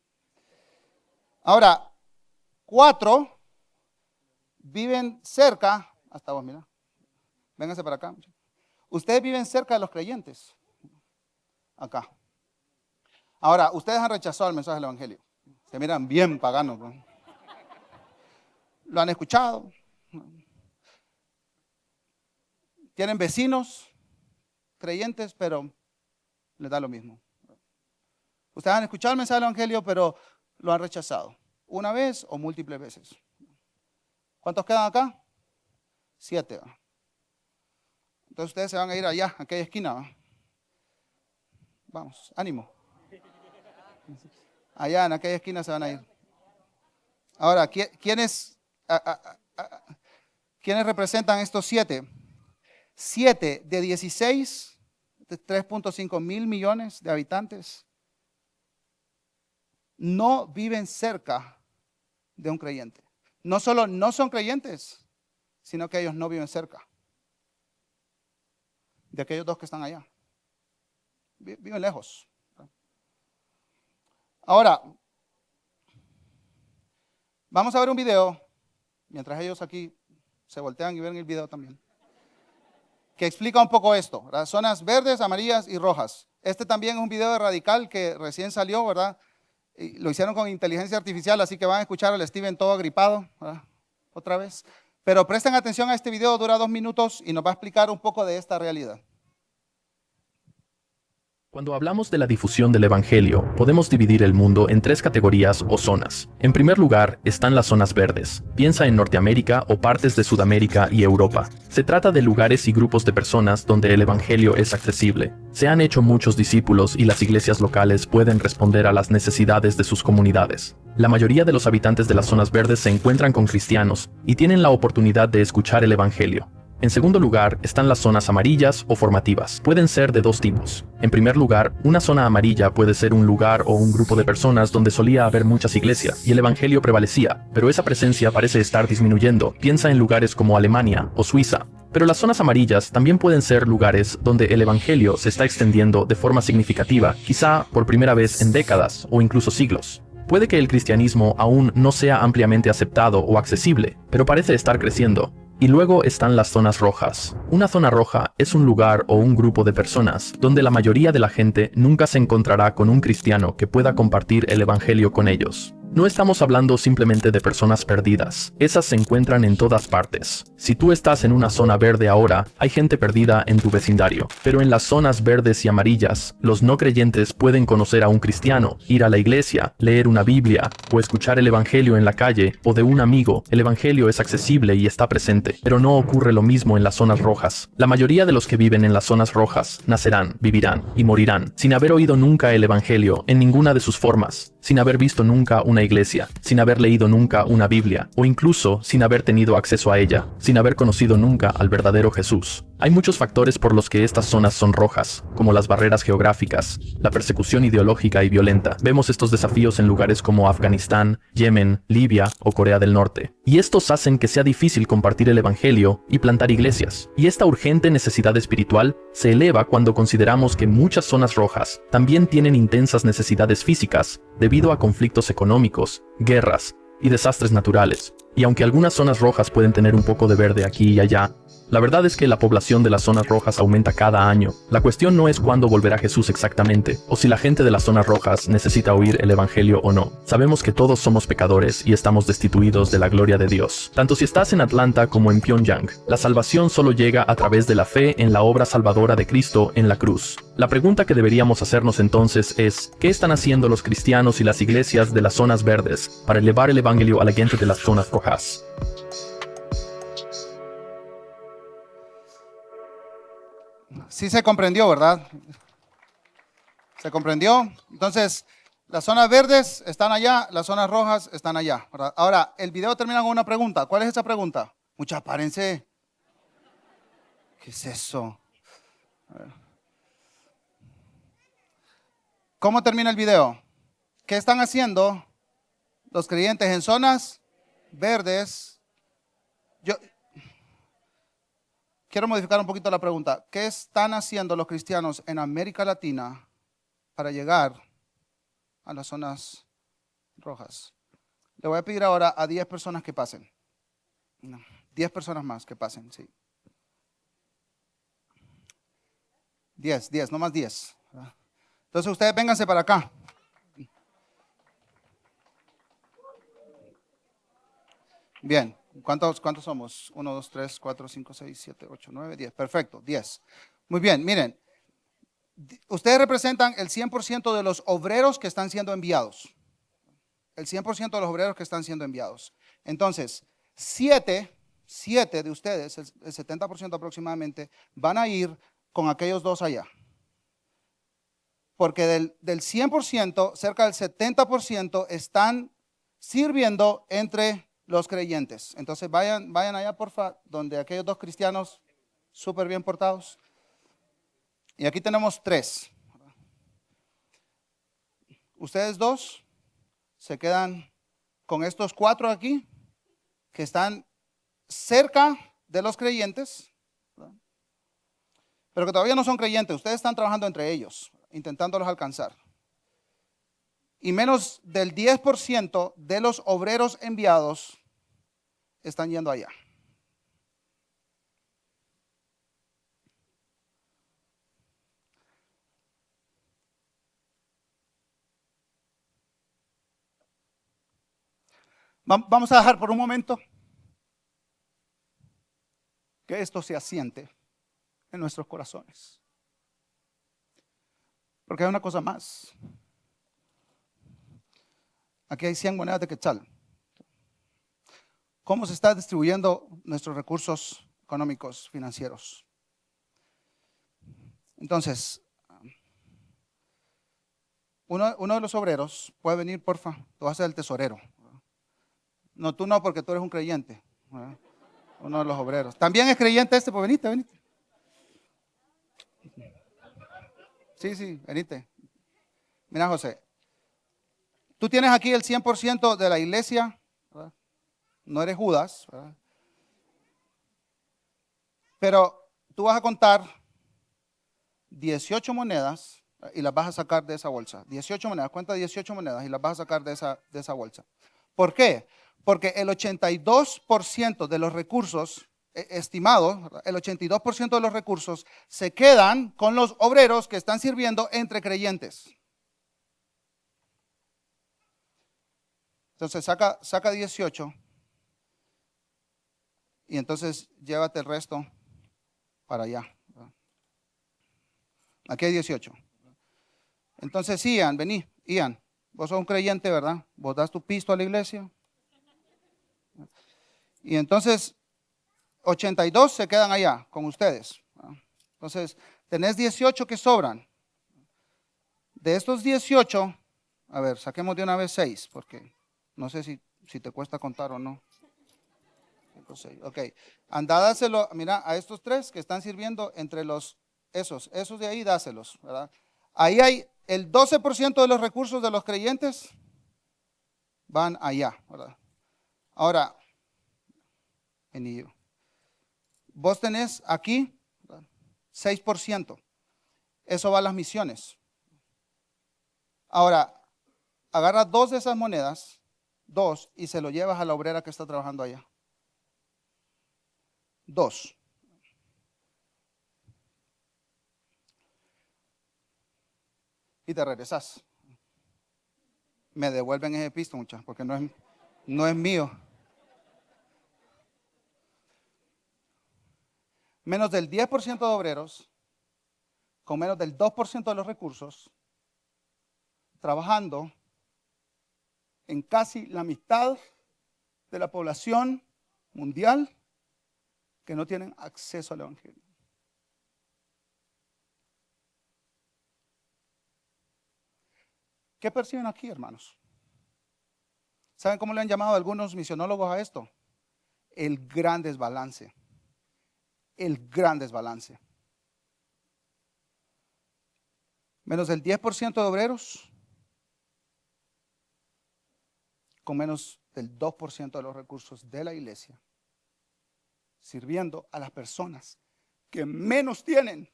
Ahora, 4 viven cerca, hasta vos, mira. Vénganse para acá. Ustedes viven cerca de los creyentes. Acá. Ahora, ustedes han rechazado el mensaje del evangelio. Se miran bien paganos, ¿no? Lo han escuchado. Tienen vecinos creyentes, pero les da lo mismo. Ustedes han escuchado el mensaje del evangelio, pero lo han rechazado. Una vez o múltiples veces. ¿Cuántos quedan acá? 7. Entonces ustedes se van a ir allá, a aquella esquina, ¿va? Vamos, ánimo. Allá en aquella esquina se van a ir. Ahora, ¿quiénes representan estos 7? 7 de 16, de 3.5 mil millones de habitantes, no viven cerca de un creyente. No solo no son creyentes, sino que ellos no viven cerca de aquellos 2 que están allá. Viven lejos. Ahora, vamos a ver un video, mientras ellos aquí se voltean y ven el video también, que explica un poco esto, las zonas verdes, amarillas y rojas. Este también es un video de Radical que recién salió, ¿verdad? Y lo hicieron con inteligencia artificial, así que van a escuchar al Steven todo agripado, ¿verdad? Otra vez. Pero presten atención a este video, dura 2 minutos y nos va a explicar un poco de esta realidad. Cuando hablamos de la difusión del Evangelio, podemos dividir el mundo en 3 categorías o zonas. En primer lugar, están las zonas verdes. Piensa en Norteamérica o partes de Sudamérica y Europa. Se trata de lugares y grupos de personas donde el Evangelio es accesible. Se han hecho muchos discípulos y las iglesias locales pueden responder a las necesidades de sus comunidades. La mayoría de los habitantes de las zonas verdes se encuentran con cristianos y tienen la oportunidad de escuchar el Evangelio. En segundo lugar, están las zonas amarillas o formativas. Pueden ser de 2 tipos. En primer lugar, una zona amarilla puede ser un lugar o un grupo de personas donde solía haber muchas iglesias y el evangelio prevalecía, pero esa presencia parece estar disminuyendo. Piensa en lugares como Alemania o Suiza. Pero las zonas amarillas también pueden ser lugares donde el evangelio se está extendiendo de forma significativa, quizá por primera vez en décadas o incluso siglos. Puede que el cristianismo aún no sea ampliamente aceptado o accesible, pero parece estar creciendo. Y luego están las zonas rojas. Una zona roja es un lugar o un grupo de personas donde la mayoría de la gente nunca se encontrará con un cristiano que pueda compartir el evangelio con ellos. No estamos hablando simplemente de personas perdidas. Esas se encuentran en todas partes. Si tú estás en una zona verde ahora, hay gente perdida en tu vecindario. Pero en las zonas verdes y amarillas, los no creyentes pueden conocer a un cristiano, ir a la iglesia, leer una Biblia, o escuchar el evangelio en la calle, o de un amigo. El evangelio es accesible y está presente, pero no ocurre lo mismo en las zonas rojas. La mayoría de los que viven en las zonas rojas nacerán, vivirán y morirán sin haber oído nunca el evangelio en ninguna de sus formas, sin haber visto nunca una iglesia, sin haber leído nunca una Biblia, o incluso sin haber tenido acceso a ella, sin haber conocido nunca al verdadero Jesús. Hay muchos factores por los que estas zonas son rojas, como las barreras geográficas, la persecución ideológica y violenta. Vemos estos desafíos en lugares como Afganistán, Yemen, Libia o Corea del Norte. Y estos hacen que sea difícil compartir el evangelio y plantar iglesias. Y esta urgente necesidad espiritual se eleva cuando consideramos que muchas zonas rojas también tienen intensas necesidades físicas debido a conflictos económicos, guerras y desastres naturales. Y aunque algunas zonas rojas pueden tener un poco de verde aquí y allá, la verdad es que la población de las zonas rojas aumenta cada año. La cuestión no es cuándo volverá Jesús exactamente, o si la gente de las zonas rojas necesita oír el evangelio o no. Sabemos que todos somos pecadores y estamos destituidos de la gloria de Dios. Tanto si estás en Atlanta como en Pyongyang, la salvación solo llega a través de la fe en la obra salvadora de Cristo en la cruz. La pregunta que deberíamos hacernos entonces es, ¿qué están haciendo los cristianos y las iglesias de las zonas verdes para elevar el evangelio a la gente de las zonas rojas? Sí se comprendió, ¿verdad? ¿Se comprendió? Entonces, las zonas verdes están allá, las zonas rojas están allá, ¿verdad? Ahora, el video termina con una pregunta. ¿Cuál es esa pregunta? Muchas, párense. ¿Qué es eso? ¿Cómo termina el video? ¿Qué están haciendo los creyentes en zonas verdes? Yo quiero modificar un poquito la pregunta. ¿Qué están haciendo los cristianos en América Latina para llegar a las zonas rojas? Le voy a pedir ahora a 10 personas que pasen. 10 personas más que pasen, sí. 10, no más 10. Entonces ustedes vénganse para acá. Bien, ¿cuántos somos? 1, 2, 3, 4, 5, 6, 7, 8, 9, 10. Perfecto, 10. Muy bien, miren. Ustedes representan el 100% de los obreros que están siendo enviados. El 100% de los obreros que están siendo enviados. Entonces, 7 de ustedes, el 70% aproximadamente, van a ir con aquellos dos allá. Porque del 100%, cerca del 70% están sirviendo entre los creyentes. Entonces vayan allá, porfa, donde aquellos dos cristianos súper bien portados. Y aquí tenemos 3. Ustedes dos se quedan con estos 4 aquí, que están cerca de los creyentes, ¿verdad? Pero que todavía no son creyentes. Ustedes están trabajando entre ellos, intentándolos alcanzar. Y menos del 10% de los obreros enviados están yendo allá. Vamos a dejar por un momento que esto se asiente en nuestros corazones. Porque hay una cosa más. Aquí hay 100 monedas de quetzal. ¿Cómo se están distribuyendo nuestros recursos económicos, financieros? Entonces, uno de los obreros puede venir, porfa, tú vas a ser el tesorero. No, tú no, porque tú eres un creyente, ¿verdad? Uno de los obreros. También es creyente este, pues venite. Sí, venite. Mira, José, tú tienes aquí el 100% de la iglesia, ¿verdad? No eres Judas, ¿verdad? Pero tú vas a contar 18 monedas y las vas a sacar de esa bolsa. 18 monedas, cuenta 18 monedas y las vas a sacar de esa bolsa. ¿Por qué? Porque el 82% de los recursos estimados, el 82% de los recursos se quedan con los obreros que están sirviendo entre creyentes. Entonces saca 18 y entonces llévate el resto para allá. Aquí hay 18. Entonces, Ian, vení, Ian, vos sos un creyente, ¿verdad? Vos das tu pisto a la iglesia. Y entonces, 82 se quedan allá con ustedes. Entonces, tenés 18 que sobran. De estos 18, a ver, saquemos de una vez 6, porque no sé si te cuesta contar o no. 5, 6, ok. Andá, dáselo, mira, a estos 3 que están sirviendo entre esos de ahí, dáselos, ¿verdad? Ahí hay el 12% de los recursos de los creyentes van allá, ¿verdad? Ahora, vos tenés aquí 6%. Eso va a las misiones. Ahora, agarra 2 de esas monedas 2, y se lo llevas a la obrera que está trabajando allá. 2. Y te regresas. Me devuelven ese pisto, muchachos, porque no es mío. Menos del 10% de obreros, con menos del 2% de los recursos, trabajando en casi la mitad de la población mundial que no tienen acceso al Evangelio. ¿Qué perciben aquí, hermanos? ¿Saben cómo le han llamado algunos misionólogos a esto? El gran desbalance. El gran desbalance. Menos del 10% de obreros, con menos del 2% de los recursos de la iglesia, sirviendo a las personas que menos tienen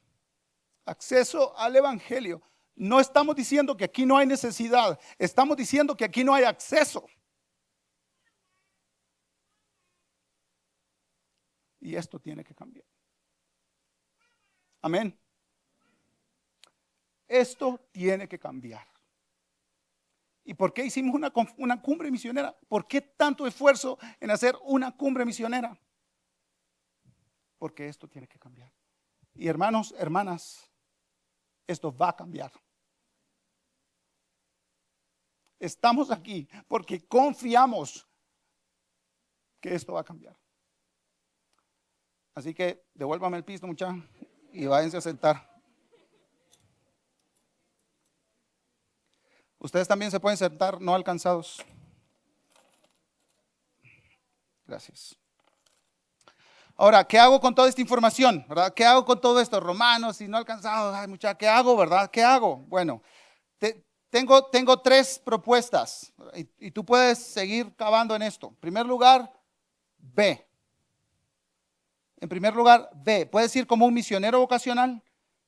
acceso al Evangelio. No estamos diciendo que aquí no hay necesidad, estamos diciendo que aquí no hay acceso. Y esto tiene que cambiar. Amén. Esto tiene que cambiar. ¿Y por qué hicimos una cumbre misionera? ¿Por qué tanto esfuerzo en hacer una cumbre misionera? Porque esto tiene que cambiar. Y hermanos, hermanas, esto va a cambiar. Estamos aquí porque confiamos que esto va a cambiar. Así que devuélvame el pisto, muchachos, y váyanse a sentar. Ustedes también se pueden sentar no alcanzados. Gracias. Ahora, ¿qué hago con toda esta información? ¿Verdad? ¿Qué hago con todo esto? Romanos y no alcanzados. Ay, muchacha, ¿qué hago, verdad? ¿Qué hago? Bueno, tengo 3 propuestas y tú puedes seguir cavando en esto. En primer lugar, ve. En primer lugar, ve. Puedes ir como un misionero vocacional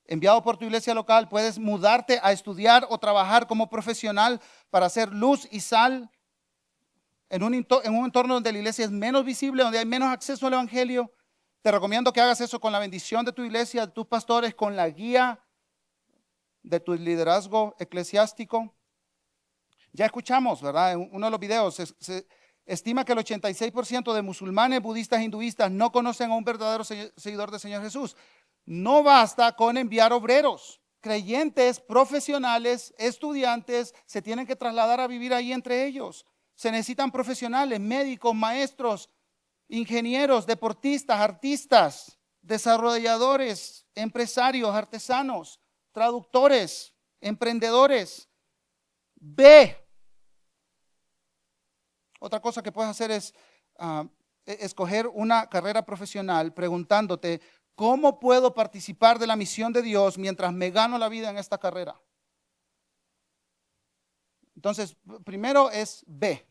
enviado por tu iglesia local. Puedes mudarte a estudiar o trabajar como profesional para hacer luz y sal en un entorno donde la iglesia es menos visible, donde hay menos acceso al Evangelio. Te recomiendo que hagas eso con la bendición de tu iglesia, de tus pastores, con la guía de tu liderazgo eclesiástico. Ya escuchamos, ¿verdad? En uno de los videos se estima que el 86% de musulmanes, budistas, hinduistas no conocen a un verdadero seguidor del Señor Jesús. No basta con enviar obreros. Creyentes, profesionales, estudiantes se tienen que trasladar a vivir ahí entre ellos. Se necesitan profesionales, médicos, maestros, ingenieros, deportistas, artistas, desarrolladores, empresarios, artesanos, traductores, emprendedores. Ve. Otra cosa que puedes hacer es escoger una carrera profesional preguntándote, ¿cómo puedo participar de la misión de Dios mientras me gano la vida en esta carrera? Entonces, primero es ve.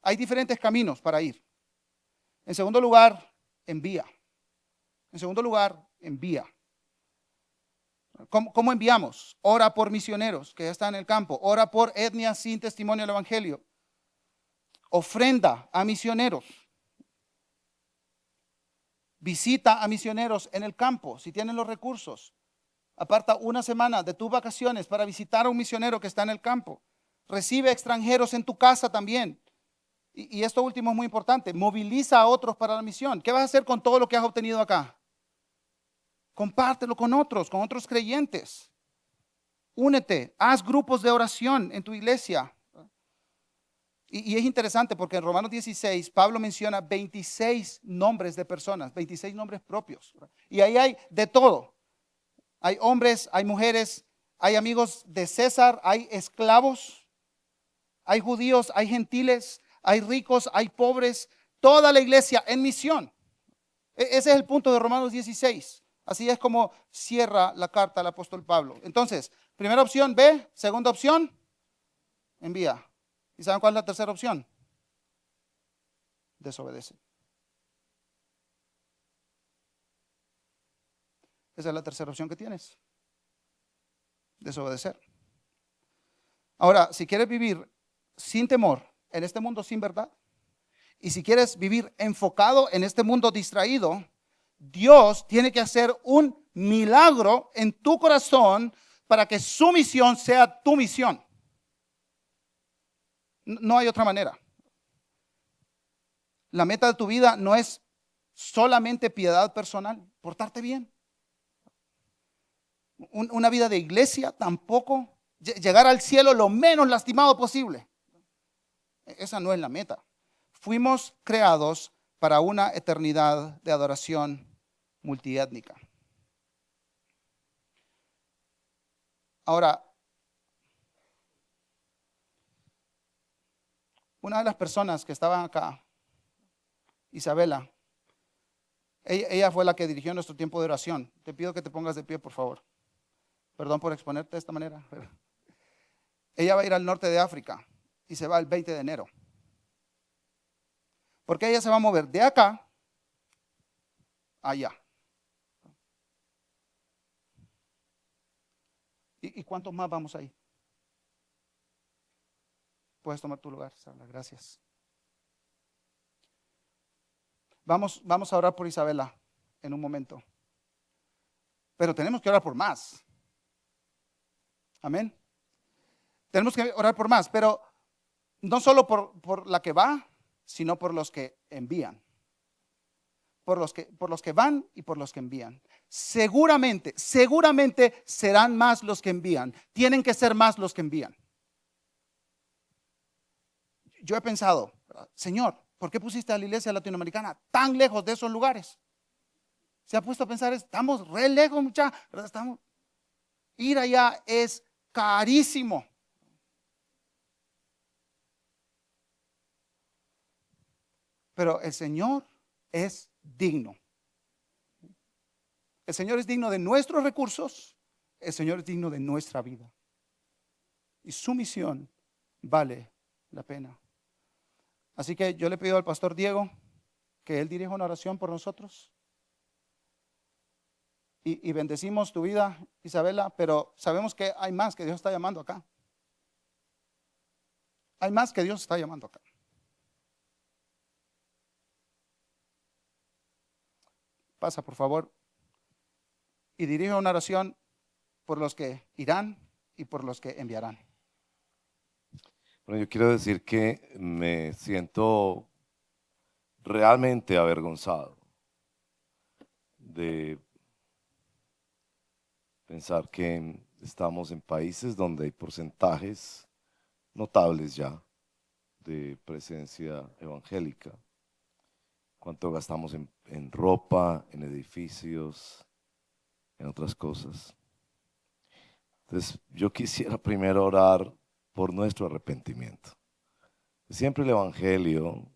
Hay diferentes caminos para ir. En segundo lugar, envía. En segundo lugar, envía. ¿Cómo enviamos? Ora por misioneros que ya están en el campo. Ora por etnias sin testimonio del Evangelio. Ofrenda a misioneros. Visita a misioneros en el campo si tienen los recursos. Aparta una semana de tus vacaciones para visitar a un misionero que está en el campo. Recibe extranjeros en tu casa también. Y esto último es muy importante. Moviliza a otros para la misión. ¿Qué vas a hacer con todo lo que has obtenido acá? Compártelo con otros creyentes. Únete, haz grupos de oración en tu iglesia. Y es interesante porque en Romanos 16, Pablo menciona 26 nombres de personas, 26 nombres propios. Y ahí hay de todo. Hay hombres, hay mujeres, hay amigos de César, hay esclavos, hay judíos, hay gentiles, hay ricos, hay pobres. Toda la iglesia en misión. Ese es el punto de Romanos 16. Así es como cierra la carta al apóstol Pablo. Entonces, primera opción, ve. Segunda opción, envía. ¿Y saben cuál es la tercera opción? Desobedece. Esa es la tercera opción que tienes. Desobedecer. Ahora, si quieres vivir sin temor, en este mundo sin verdad, y si quieres vivir enfocado en este mundo distraído, Dios tiene que hacer un milagro en tu corazón para que su misión sea tu misión. No hay otra manera. La meta de tu vida no es solamente piedad personal, portarte bien. Una vida de iglesia tampoco. Llegar al cielo lo menos lastimado posible. Esa no es la meta. Fuimos creados para una eternidad de adoración multiétnica. Ahora, una de las personas que estaban acá, Isabela, ella fue la que dirigió nuestro tiempo de oración. Te pido que te pongas de pie, por favor. Perdón por exponerte de esta manera. Ella va a ir al norte de África y se va el 20 de enero. Porque ella se va a mover de acá a allá. ¿Y cuántos más vamos ahí? Puedes tomar tu lugar, Isabela. Gracias. Vamos a orar por Isabela en un momento. Pero tenemos que orar por más. Amén. Tenemos que orar por más, pero no solo por la que va, sino por los que envían. Por los que van y por los que envían. Seguramente serán más los que envían. Tienen que ser más los que envían. Yo he pensado, Señor, ¿por qué pusiste a la iglesia latinoamericana tan lejos de esos lugares? Se ha puesto a pensar, estamos re lejos, muchachos. Ir allá es carísimo. Pero el Señor es digno. El Señor es digno de nuestros recursos. El Señor es digno de nuestra vida. Y su misión vale la pena. Así que yo le pido al pastor Diego que él dirija una oración por nosotros. Y bendecimos tu vida, Isabela, pero sabemos que hay más que Dios está llamando acá. Hay más que Dios está llamando acá. Pasa, por favor, y dirige una oración por los que irán y por los que enviarán. Bueno, yo quiero decir que me siento realmente avergonzado de pensar que estamos en países donde hay porcentajes notables ya de presencia evangélica. Cuánto gastamos en ropa, en edificios, en otras cosas. Entonces, yo quisiera primero orar por nuestro arrepentimiento. Siempre el evangelio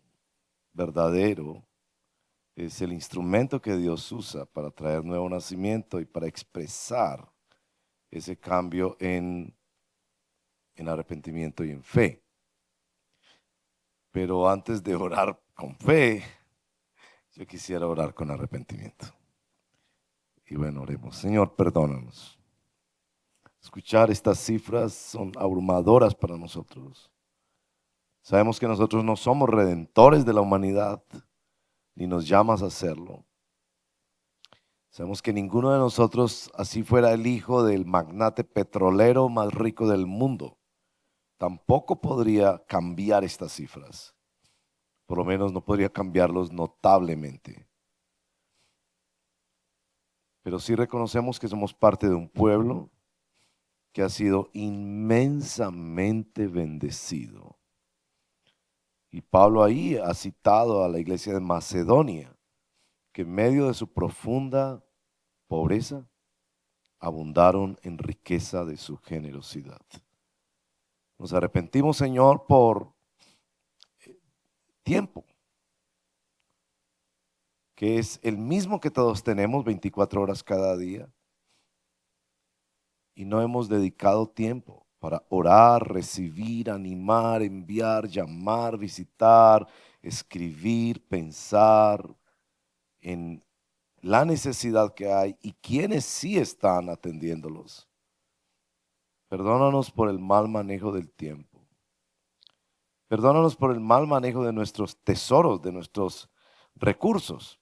verdadero es el instrumento que Dios usa para traer nuevo nacimiento y para expresar ese cambio en arrepentimiento y en fe. Pero antes de orar con fe, yo quisiera orar con arrepentimiento. Y bueno, oremos. Señor, perdónanos. Escuchar estas cifras son abrumadoras para nosotros. Sabemos que nosotros no somos redentores de la humanidad, ni nos llamas a hacerlo. Sabemos que ninguno de nosotros, así fuera el hijo del magnate petrolero más rico del mundo, tampoco podría cambiar estas cifras. Por lo menos no podría cambiarlos notablemente. Pero sí reconocemos que somos parte de un pueblo que ha sido inmensamente bendecido. Y Pablo ahí ha citado a la iglesia de Macedonia, que en medio de su profunda pobreza abundaron en riqueza de su generosidad. Nos arrepentimos, Señor, por tiempo, que es el mismo que todos tenemos, 24 horas cada día, y no hemos dedicado tiempo para orar, recibir, animar, enviar, llamar, visitar, escribir, pensar en la necesidad que hay y quienes sí están atendiéndolos. Perdónanos por el mal manejo del tiempo. Perdónanos por el mal manejo de nuestros tesoros, de nuestros recursos.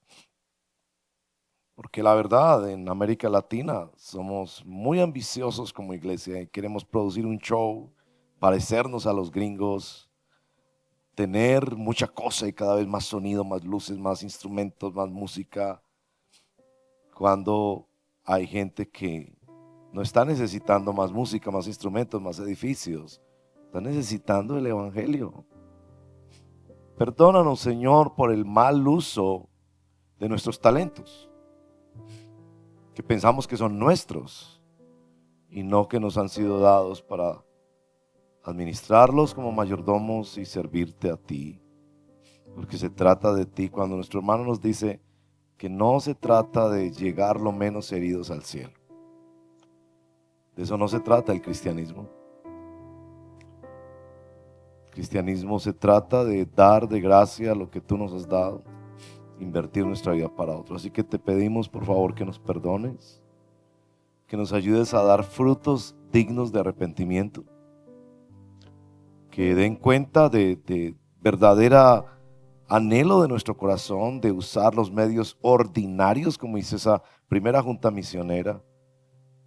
Porque la verdad, en América Latina somos muy ambiciosos como iglesia y queremos producir un show, parecernos a los gringos, tener mucha cosa y cada vez más sonido, más luces, más instrumentos, más música, cuando hay gente que no está necesitando más música, más instrumentos, más edificios, está necesitando el evangelio. Perdónanos, Señor, por el mal uso de nuestros talentos, que pensamos que son nuestros y no que nos han sido dados para administrarlos como mayordomos y servirte a ti, porque se trata de ti. Cuando nuestro hermano nos dice que no se trata de llegar lo menos heridos al cielo, de eso no se trata el cristianismo. El cristianismo se trata de dar de gracia lo que tú nos has dado, invertir nuestra vida para otro. Así que te pedimos por favor que nos perdones, que nos ayudes a dar frutos dignos de arrepentimiento, que den cuenta de verdadera anhelo de nuestro corazón de usar los medios ordinarios, como dice esa primera junta misionera.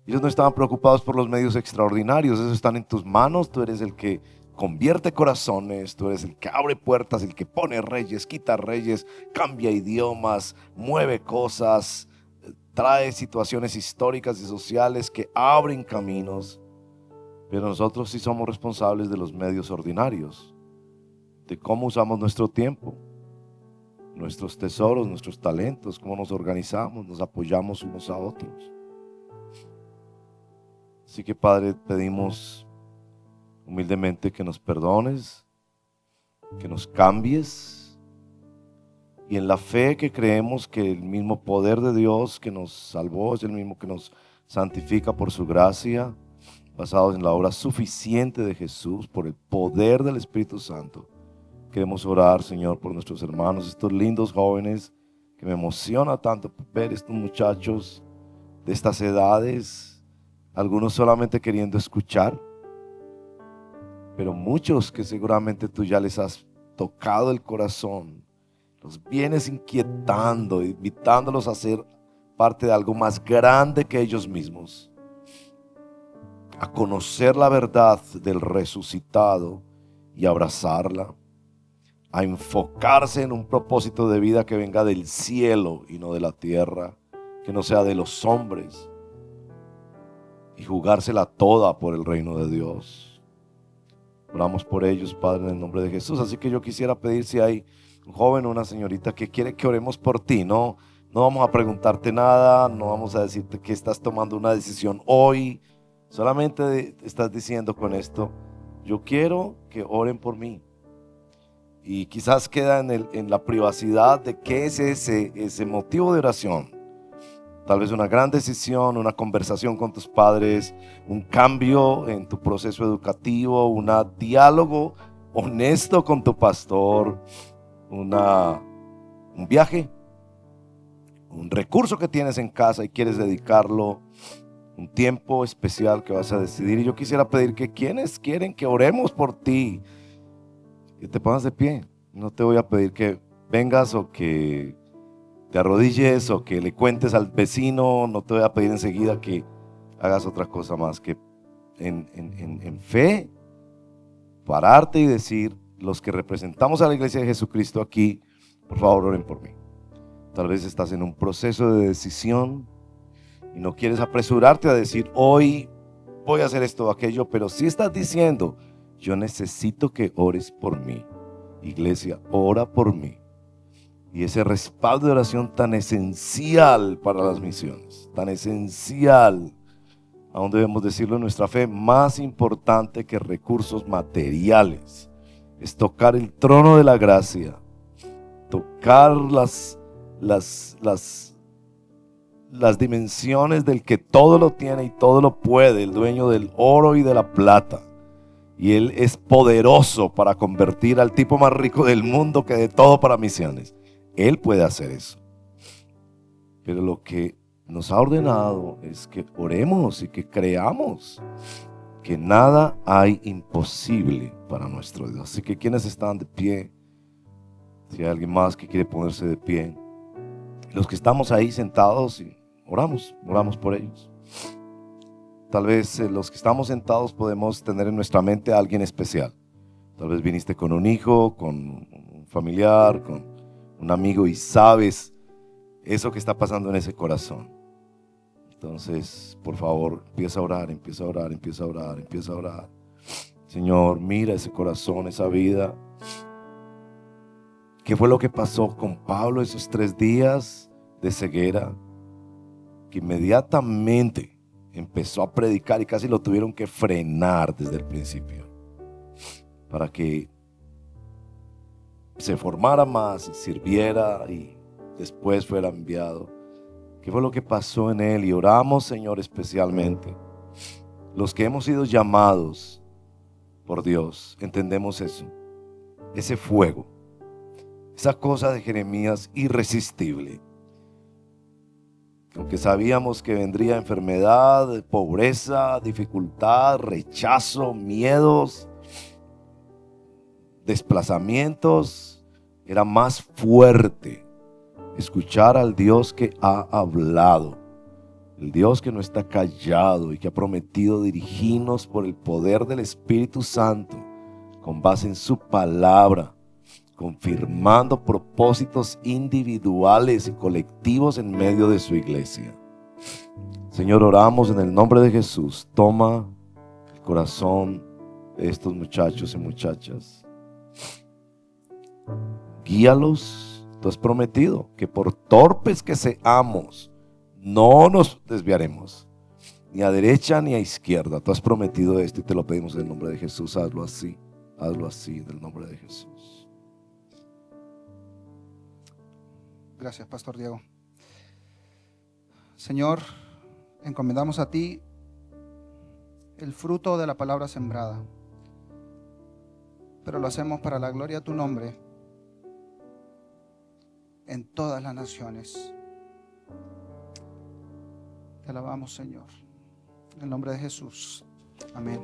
Ellos no estaban preocupados por los medios extraordinarios, esos están en tus manos. Tú eres el que convierte corazones, tú eres el que abre puertas, el que pone reyes, quita reyes, cambia idiomas, mueve cosas, trae situaciones históricas y sociales que abren caminos. Pero nosotros sí somos responsables de los medios ordinarios, de cómo usamos nuestro tiempo, nuestros tesoros, nuestros talentos, cómo nos organizamos, nos apoyamos unos a otros. Así que Padre, pedimos humildemente que nos perdones, que nos cambies, y en la fe que creemos que el mismo poder de Dios que nos salvó es el mismo que nos santifica por su gracia, basados en la obra suficiente de Jesús, por el poder del Espíritu Santo. Queremos orar, Señor, por nuestros hermanos, estos lindos jóvenes, que me emociona tanto ver estos muchachos de estas edades, algunos solamente queriendo escuchar, pero muchos que seguramente tú ya les has tocado el corazón, los vienes inquietando, invitándolos a ser parte de algo más grande que ellos mismos, a conocer la verdad del resucitado y abrazarla, a enfocarse en un propósito de vida que venga del cielo y no de la tierra, que no sea de los hombres, y jugársela toda por el reino de Dios. Oramos por ellos, Padre, en el nombre de Jesús. Así que yo quisiera pedir si hay un joven o una señorita que quiere que oremos por ti. No vamos a preguntarte nada, no vamos a decirte que estás tomando una decisión hoy. Solamente estás diciendo con esto: yo quiero que oren por mí. Y quizás queda en la privacidad de qué es ese motivo de oración. Tal vez una gran decisión, una conversación con tus padres, un cambio en tu proceso educativo, un diálogo honesto con tu pastor, un viaje, un recurso que tienes en casa y quieres dedicarlo, un tiempo especial que vas a decidir. Y yo quisiera pedir que quienes quieren que oremos por ti, que te pongas de pie. No te voy a pedir que vengas o que te arrodilles o que le cuentes al vecino. No te voy a pedir enseguida que hagas otra cosa más que en fe pararte y decir: los que representamos a la iglesia de Jesucristo aquí, por favor oren por mí. Tal vez estás en un proceso de decisión y no quieres apresurarte a decir: hoy voy a hacer esto o aquello, pero sí estás diciendo: yo necesito que ores por mí. Iglesia, ora por mí. Y ese respaldo de oración tan esencial para las misiones, tan esencial, aún debemos decirlo en nuestra fe, más importante que recursos materiales, es tocar el trono de la gracia, tocar las dimensiones del que todo lo tiene y todo lo puede, el dueño del oro y de la plata. Y Él es poderoso para convertir al tipo más rico del mundo que de todo para misiones. Él puede hacer eso. Pero lo que nos ha ordenado es que oremos y que creamos que nada hay imposible para nuestro Dios. Así que quienes están de pie, si hay alguien más que quiere ponerse de pie, los que estamos ahí sentados, oramos por ellos. Tal vez los que estamos sentados podemos tener en nuestra mente a alguien especial. Tal vez viniste con un hijo, con un familiar, con un amigo y sabes eso que está pasando en ese corazón. Entonces, por favor, empieza a orar, empieza a orar, empieza a orar, empieza a orar. Señor, mira ese corazón, esa vida. ¿Qué fue lo que pasó con Pablo esos 3 días de ceguera? Que inmediatamente empezó a predicar y casi lo tuvieron que frenar desde el principio para que se formara más y sirviera y después fuera enviado. ¿Qué fue lo que pasó en él? Y oramos, Señor, especialmente los que hemos sido llamados por Dios, entendemos eso, ese fuego, esa cosa de Jeremías irresistible. Aunque sabíamos que vendría enfermedad, pobreza, dificultad, rechazo, miedos, desplazamientos, era más fuerte escuchar al Dios que ha hablado, el Dios que no está callado y que ha prometido dirigirnos por el poder del Espíritu Santo con base en su palabra, confirmando propósitos individuales y colectivos en medio de su iglesia. Señor, oramos en el nombre de Jesús. Toma el corazón de estos muchachos y muchachas. Guíalos. Tú has prometido que por torpes que seamos, no nos desviaremos, ni a derecha ni a izquierda. Tú has prometido esto y te lo pedimos en el nombre de Jesús. Hazlo así en el nombre de Jesús. Gracias, Pastor Diego. Señor, encomendamos a ti el fruto de la palabra sembrada, pero lo hacemos para la gloria de tu nombre en todas las naciones. Te alabamos, Señor, en el nombre de Jesús. Amén.